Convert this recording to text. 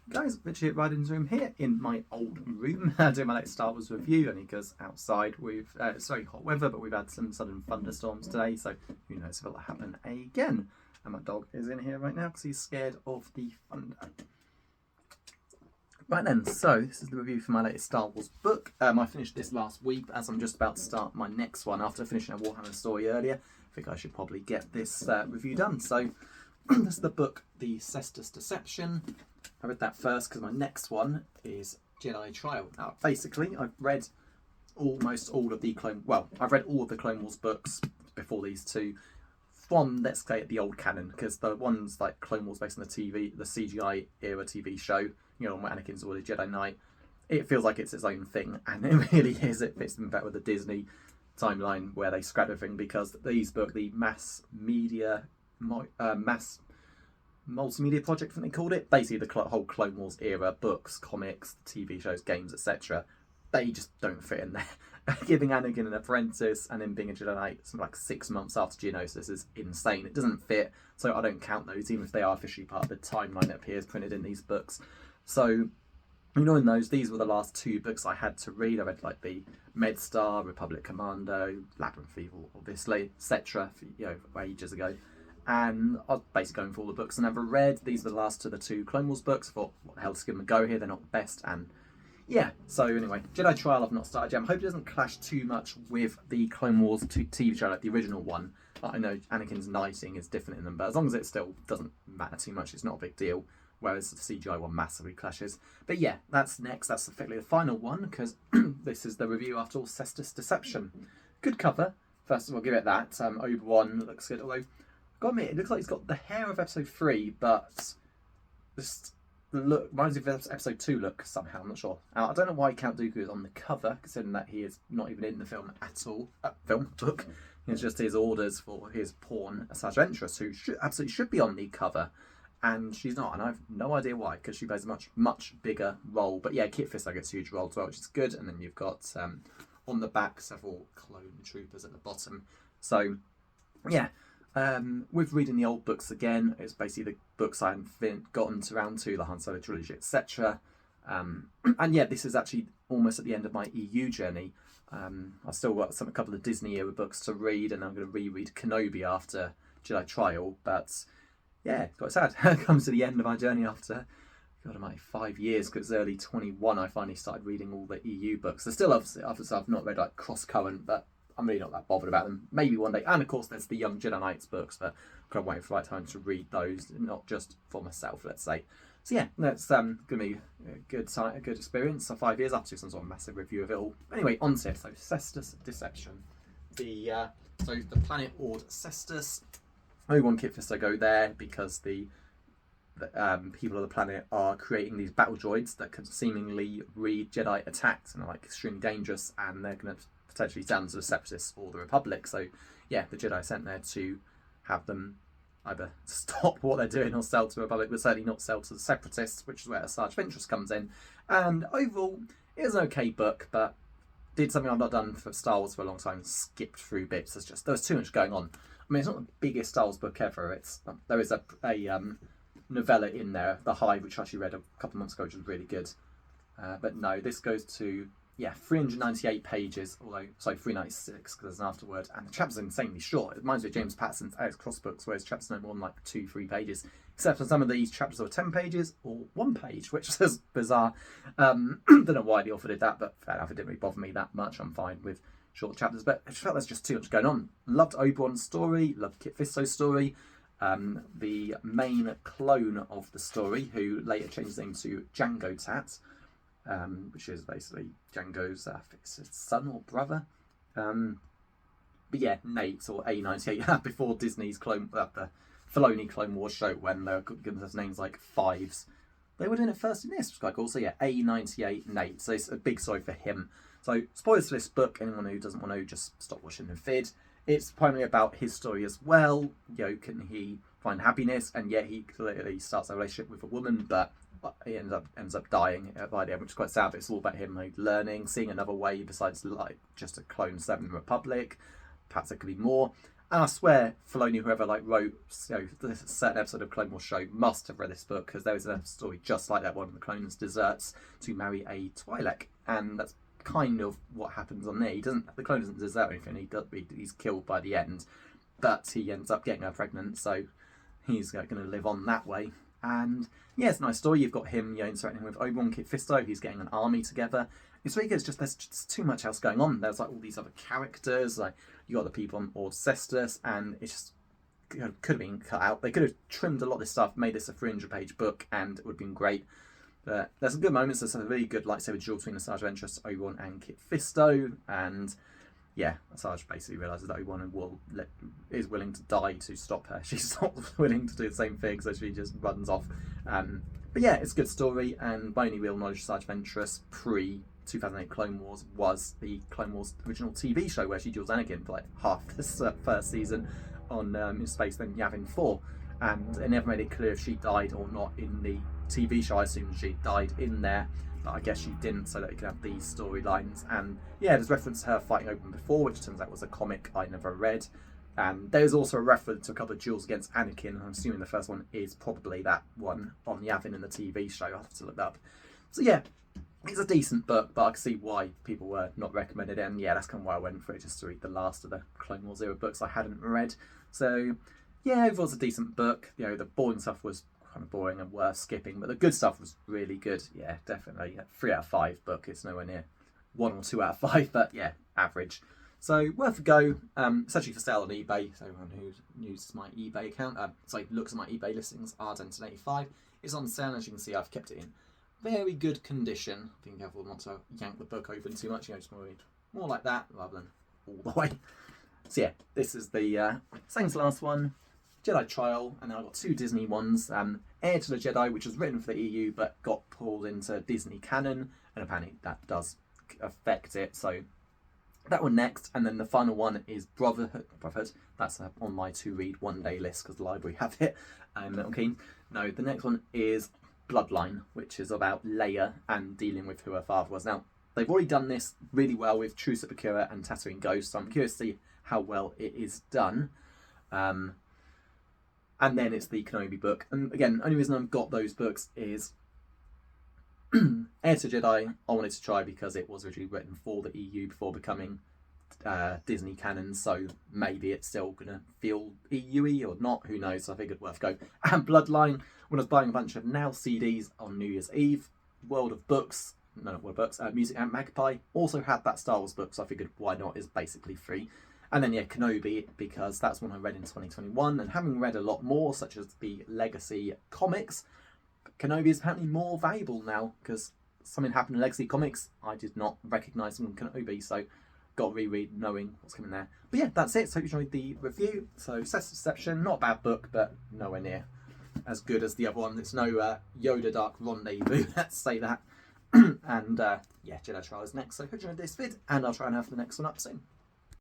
Guys, Richard right into room here in my old room, doing my latest Star Wars review, only because outside it's very hot weather, but we've had some sudden thunderstorms today, so who knows if it'll happen again. And my dog is in here right now because he's scared of the thunder. Right then, so this is the review for my latest Star Wars book. I finished this last week, as I'm just about to start my next one after finishing a Warhammer story earlier. I think I should probably get this review done. So this is the book, The Cestus Deception. I read that first because my next one is Jedi Trial. Now, basically, I've read almost all of the I've read all of the Clone Wars books before these two from, let's say, the old canon, because the ones like Clone Wars based on the CGI era TV show, where Anakin's already Jedi Knight, it feels like it's its own thing, and it really is. It fits in better with the Disney timeline where they scrap everything, because these books, the mass multimedia project, I think they called it, basically the whole Clone Wars era, books, comics, TV shows, games, etc., they just don't fit in there. Giving Anakin an apprentice and then being a Jedi Knight something like 6 months after Geonosis is insane. It doesn't fit, so I don't count those, even if they are officially part of the timeline that appears printed in these books. So, ignoring those, these were the last two books I had to read. I read like the MedStar, Republic Commando, Labyrinth Evil, obviously, etc., ages ago. And I was basically going for all the books I never read. These are the last of the two Clone Wars books. I thought, what the hell, to give them a go here, they're not the best. And yeah, so anyway, Jedi Trial I've not started yet. I hope it doesn't clash too much with the Clone Wars TV show, like the original one. I know Anakin's knighting is different in them, but as long as it still doesn't matter too much, it's not a big deal. Whereas the CGI one massively clashes. But yeah, that's next. That's effectively the final one, because this is the review after all, Cestus Deception. Good cover. First of all, give it that. Obi-Wan looks good, although got me, it looks like he's got the hair of episode 3, but just the look reminds me of episode 2 look somehow. I'm not sure. I don't know why Count Dooku is on the cover, considering that he is not even in the film at all. Book. It's just his orders for his pawn, Asajj Ventress, who absolutely should be on the cover, and she's not, and I have no idea why, because she plays a much bigger role. But yeah, Kit Fisto gets a huge role as well, which is good. And then you've got on the back several clone troopers at the bottom. So yeah. With reading the old books again, it's basically the books I haven't gotten around to, the Han Solo trilogy, etc. And yeah, this is actually almost at the end of my EU journey. I've still got a couple of Disney era books to read, and I'm going to reread Kenobi after Jedi Trial. But yeah, it's quite sad. It comes to the end of my journey after, God almighty, 5 years, because early 21 I finally started reading all the EU books. There's still obviously I've not read like Cross Current, but I'm really not that bothered about them. Maybe one day. And of course there's the Young Jedi Knights books, but I'm kind of waiting for the right time to read those, not just for myself, let's say. So yeah, that's going to be a good experience. So 5 years, up to some sort of massive review of it all. Anyway, on to it. So Cestus Deception. So the planet Ord Cestus. Obi-Wan, Kit Fisto go there because the people of the planet are creating these battle droids that can seemingly read Jedi attacks and are like extremely dangerous, and they're going to potentially stand to the Separatists or the Republic. So yeah, the Jedi are sent there to have them either stop what they're doing or sell to the Republic, but certainly not sell to the Separatists, which is where Asajj Ventress comes in. And overall, it was an okay book, but did something I've not done for Star Wars for a long time, skipped through bits. There was too much going on. I mean, it's not the biggest Star Wars book ever. There is a novella in there, The Hive, which I actually read a couple of months ago, which was really good. But no, this goes to 398 pages, 396 because there's an afterword, and the chapters are insanely short. It reminds me of James Patterson's Alex Cross books, where his chapters are no more than like 2-3 pages, except for some of these chapters are 10 pages or 1 page, which is bizarre. Don't know why the author did that, but fair enough, it didn't really bother me that much. I'm fine with short chapters, but I felt there's just too much going on. Loved Obi-Wan's story, loved Kit Fisto's story. The main clone of the story, who later changed his name to Jango Tat, which is basically Jango's son or brother. But yeah, Nate, or A98, before Disney's the Filoni Clone Wars show, when they were giving us names like fives. They were doing it first in this, which was quite cool. So yeah, A98 Nate. So it's a big story for him. So spoilers for this book, anyone who doesn't want to, just stop watching the vid. It's primarily about his story as well. Can he find happiness? And yeah, he clearly starts a relationship with a woman, but he ends up dying by the end, which is quite sad. But it's all about him learning, seeing another way besides like just a clone 7 Republic. Perhaps there could be more. And I swear, Filoni, whoever wrote this certain episode of Clone Wars show, must have read this book, because there was a story just like that. One of the clones deserts to marry a Twi'lek, and that's kind of what happens on there. The clone doesn't desert or anything. He's killed by the end, but he ends up getting her pregnant, so he's going to live on that way. And yeah, it's a nice story. You've got him, interacting with Obi-Wan, Kit Fisto. He's getting an army together. It's really good. It's just there's just too much else going on. There's all these other characters. You got the people on board Cestus, and it just could have been cut out. They could have trimmed a lot of this stuff, made this a 300-page book, and it would have been great. But there's some good moments. There's a really good lightsaber duel between Asajj Ventress, Obi-Wan, and Kit Fisto, and yeah, Asajj basically realises that Obi-Wan is willing to die to stop her. She's not willing to do the same thing, so she just runs off. But yeah, it's a good story, and my only real knowledge of Asajj Ventress pre-2008 Clone Wars was the Clone Wars original TV show, where she duels Anakin for half this first season on in space, then Yavin 4, and it never made it clear if she died or not in the TV show. I assumed she died in there, but I guess she didn't, so that you could have these storylines. And yeah, there's reference to her fighting Obi-Wan before, which turns out was a comic I never read. And there's also a reference to a couple of duels against Anakin, and I'm assuming the first one is probably that one on Yavin in the TV show. I'll have to look that up. So yeah, it's a decent book, but I can see why people were not recommended it. And yeah, that's kind of why I went for it, just to read the last of the Clone Wars era books I hadn't read. So yeah, overall it's a decent book. The boring stuff was kind of boring and worth skipping, but the good stuff was really good. Yeah, definitely 3 out of 5 book. It's nowhere near 1 or 2 out of 5, but yeah, average. So worth a go. It's actually for sale on eBay, so anyone who uses my eBay account, looks at my eBay listings, R1085, it's on sale. As you can see, I've kept it in very good condition. I think everyone wants to yank the book open too much, just more like that rather than all the way. So yeah, this is the same as the last one, Jedi Trial, and then I've got 2 Disney ones. Heir to the Jedi, which was written for the EU but got pulled into Disney canon, and apparently that does affect it, so that one next. And then the final one is Brotherhood. That's on my to read one day list because the library have it. I'm keen. No, the next one is Bloodline, which is about Leia and dealing with who her father was. Now, they've already done this really well with True Supercura and Tatooine Ghost, so I'm curious to see how well it is done. And then it's the Kenobi book. And again, the only reason I've got those books is Heir to Jedi I wanted to try because it was originally written for the EU before becoming Disney canon, so maybe it's still going to feel EU-y or not, who knows, so I figured worth go. And Bloodline, when I was buying a bunch of Now CDs on New Year's Eve, Music and Magpie also had that Star Wars book, so I figured why not, is basically free. And then yeah, Kenobi, because that's one I read in 2021, and having read a lot more, such as the Legacy comics, Kenobi is apparently more valuable now, because something happened in Legacy comics I did not recognise from Kenobi, so got to reread knowing what's coming there. But yeah, that's it. So hope you enjoyed the review. So Cestus Deception, not a bad book, but nowhere near as good as the other one. It's no Yoda Dark Rendezvous, let's say that. And yeah, Jedi Trial is next. So hope you enjoyed this vid, and I'll try and have the next one up soon.